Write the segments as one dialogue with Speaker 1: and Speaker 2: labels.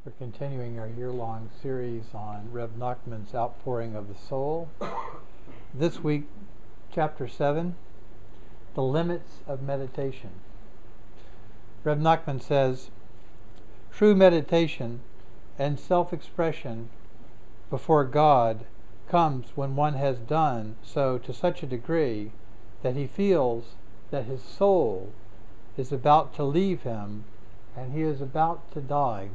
Speaker 1: We're continuing our year-long series on Rebbe Nachman's Outpouring of the Soul. This week, Chapter 7, The Limits of Meditation. Rebbe Nachman says, true meditation and self-expression before God comes when one has done so to such a degree that he feels that his soul is about to leave him and he is about to die.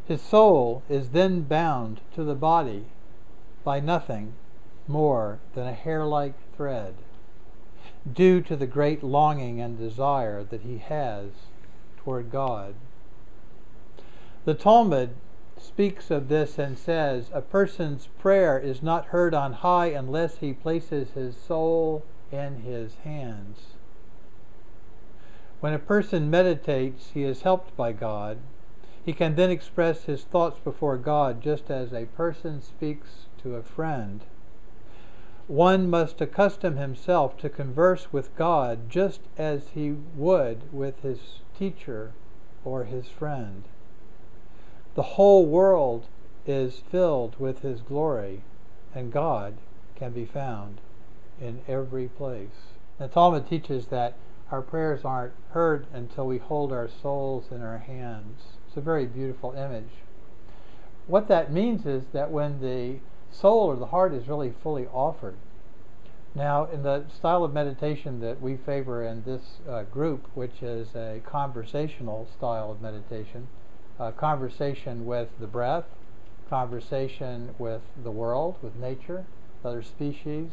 Speaker 1: His soul is then bound to the body by nothing more than a hair-like thread, due to the great longing and desire that he has toward God. The Talmud speaks of this and says, a person's prayer is not heard on high unless he places his soul in his hands. When a person meditates, he is helped by God. He can then express his thoughts before God just as a person speaks to a friend. One must accustom himself to converse with God just as he would with his teacher or his friend. The whole world is filled with his glory, and God can be found in every place. The Talmud teaches that our prayers aren't heard until we hold our souls in our hands. It's a very beautiful image. What that means is that when the soul or the heart is really fully offered. Now, in the style of meditation that we favor in this group, which is a conversational style of meditation, conversation with the breath, conversation with the world, with nature, other species,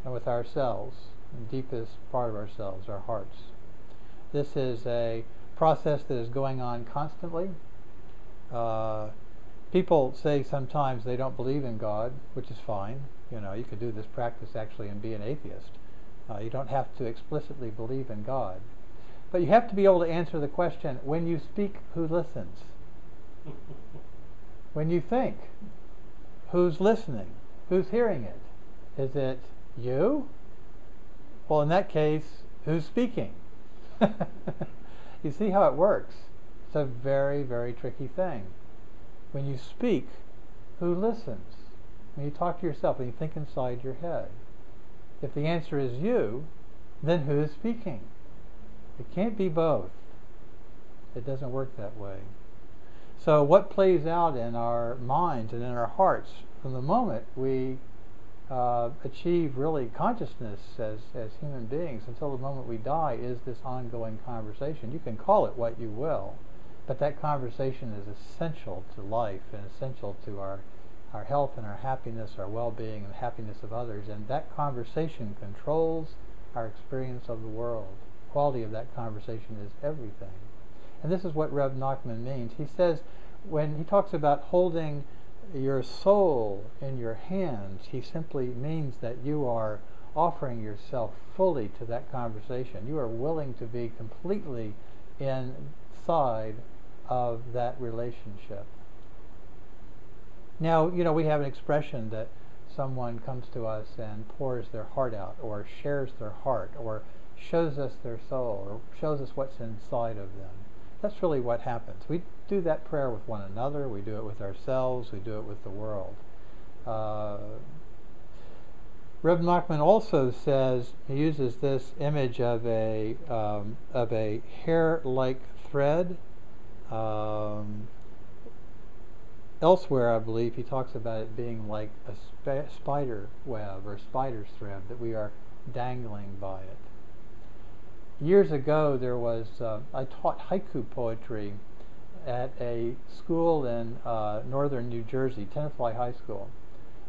Speaker 1: and with ourselves, the deepest part of ourselves, our hearts. This is a process that is going on constantly. People say sometimes they don't believe in God, which is fine. You know, you could do this practice actually and be an atheist. You don't have to explicitly believe in God. But you have to be able to answer the question, when you speak, who listens? When you think, who's listening? Who's hearing it? Is it you? Well, in that case, who's speaking? You see how it works? It's a very, very tricky thing. When you speak, who listens? When you talk to yourself, when you think inside your head. If the answer is you, then who is speaking? It can't be both. It doesn't work that way. So what plays out in our minds and in our hearts from the moment we achieve really consciousness as human beings until the moment we die is this ongoing conversation. You can call it what you will, but that conversation is essential to life and essential to our health and our happiness, our well-being and the happiness of others, and that conversation controls our experience of the world. The quality of that conversation is everything. And this is what Rebbe Nachman means. He says, when he talks about holding your soul in your hands, he simply means that you are offering yourself fully to that conversation. You are willing to be completely inside of that relationship. Now, you know, we have an expression that someone comes to us and pours their heart out, or shares their heart, or shows us their soul, or shows us what's inside of them. That's really what happens. We do that prayer with one another, we do it with ourselves, we do it with the world. Rebbe Nachman also says, he uses this image of a hair-like thread. Elsewhere, I believe, he talks about it being like a spider web or spider's thread, that we are dangling by it. Years ago, there was I taught haiku poetry at a school in northern New Jersey, Tenafly High School.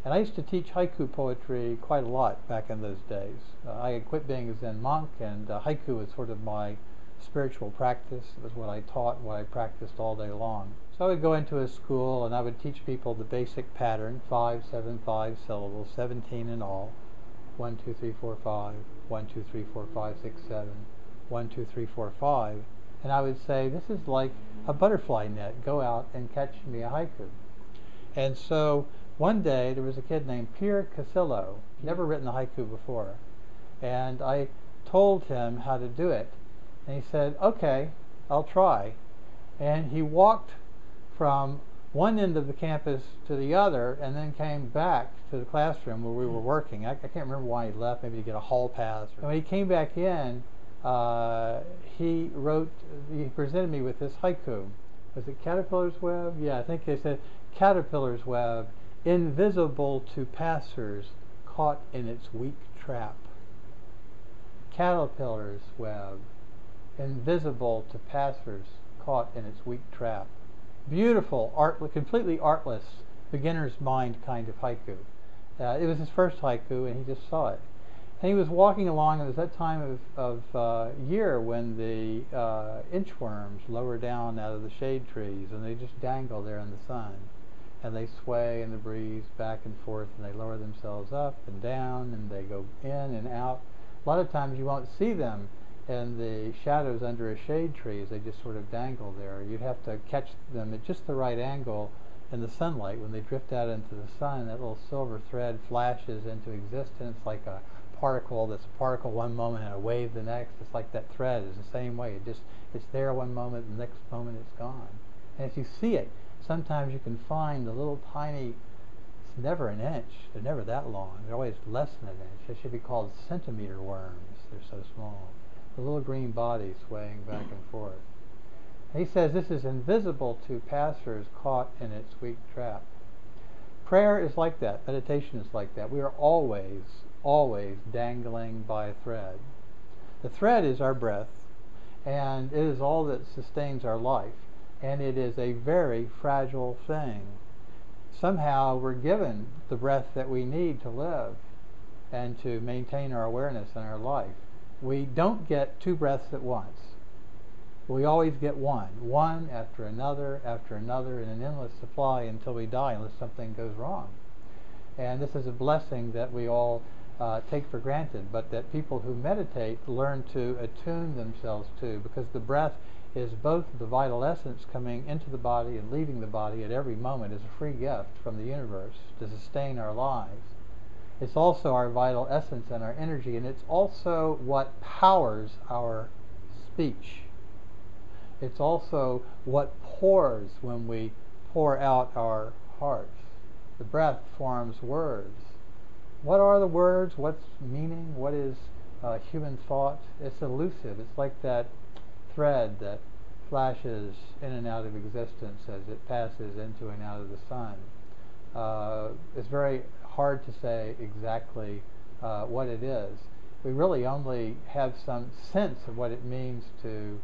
Speaker 1: And I used to teach haiku poetry quite a lot back in those days. I had quit being a Zen monk, and haiku was sort of my spiritual practice. It was what I taught, what I practiced all day long. So I would go into a school and I would teach people the basic pattern, 5, 7, 5 syllables, 17 in all. 1, 2, 3, 4, 5, 1, 2, 3, 4, 5, 6, 7, 1, 2, 3, 4, 5. And I would say, this is like a butterfly net. Go out and catch me a haiku. And so one day there was a kid named Pierre Casillo, never written a haiku before. And I told him how to do it. And he said, okay, I'll try. And he walked from one end of the campus to the other and then came back to the classroom where we were working. I can't remember why he left, maybe to get a hall pass. And when he came back in, he presented me with this haiku. Was it Caterpillar's Web? Yeah, I think they said, Caterpillar's web, invisible to passers, caught in its weak trap. Caterpillar's web, invisible to passers, caught in its weak trap. Beautiful, completely artless, beginner's mind kind of haiku. It was his first haiku, and he just saw it. And he was walking along, and it was that time of year when the inchworms lower down out of the shade trees, and they just dangle there in the sun. And they sway in the breeze back and forth, and they lower themselves up and down, and they go in and out. A lot of times you won't see them in the shadows under a shade tree as they just sort of dangle there. You'd have to catch them at just the right angle in the sunlight. When they drift out into the sun, that little silver thread flashes into existence like a particle that's a particle one moment and a wave the next. It's like that thread is the same way. It's there one moment, the next moment it's gone. And if you see it, sometimes you can find the little tiny, it's never an inch, they're never that long, they're always less than an inch. They should be called centimeter worms, they're so small. The little green body swaying back and forth. He says this is invisible to passers caught in its weak trap. Prayer is like that. Meditation is like that. We are always, always dangling by a thread. The thread is our breath, and it is all that sustains our life, and it is a very fragile thing. Somehow we're given the breath that we need to live and to maintain our awareness in our life. We don't get two breaths at once. We always get one after another, in an endless supply until we die, unless something goes wrong. And this is a blessing that we all take for granted, but that people who meditate learn to attune themselves to, because the breath is both the vital essence coming into the body and leaving the body at every moment as a free gift from the universe to sustain our lives. It's also our vital essence and our energy, and it's also what powers our speech. It's also what pours when we pour out our hearts. The breath forms words. What are the words? What's meaning? What is human thought? It's elusive. It's like that thread that flashes in and out of existence as it passes into and out of the sun. It's very hard to say exactly what it is. We really only have some sense of what it means to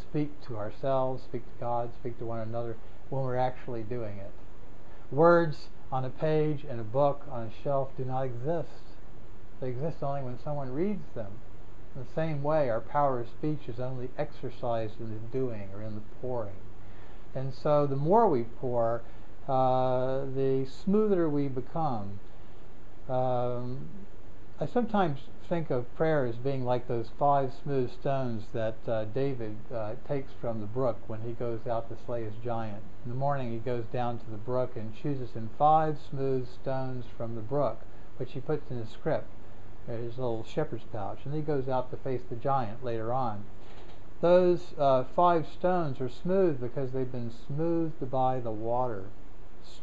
Speaker 1: speak to ourselves, speak to God, speak to one another when we're actually doing it. Words on a page in a book on a shelf do not exist. They exist only when someone reads them. In the same way, our power of speech is only exercised in the doing or in the pouring. And so the more we pour, the smoother we become. I sometimes think of prayer as being like those 5 smooth stones that David takes from the brook when he goes out to slay his giant. In the morning he goes down to the brook and chooses in 5 smooth stones from the brook, which he puts in his scrip, his little shepherd's pouch, and he goes out to face the giant later on. Those 5 stones are smooth because they've been smoothed by the water.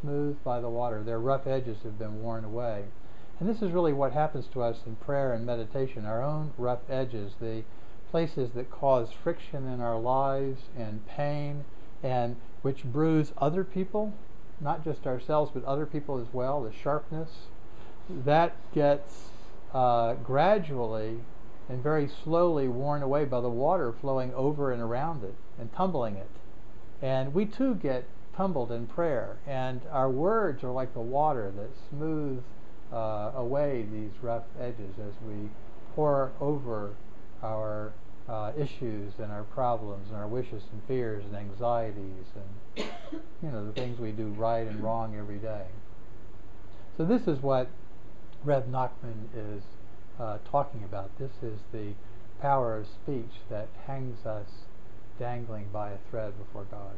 Speaker 1: Smoothed by the water. Their rough edges have been worn away. And this is really what happens to us in prayer and meditation. Our own rough edges, the places that cause friction in our lives and pain, and which bruise other people, not just ourselves, but other people as well, the sharpness, that gets gradually and very slowly worn away by the water flowing over and around it and tumbling it. And we too get tumbled in prayer, and our words are like the water that smooths away these rough edges as we pour over our issues and our problems and our wishes and fears and anxieties and the things we do right and wrong every day. So this is what Rebbe Nachman is talking about. This is the power of speech that hangs us dangling by a thread before God.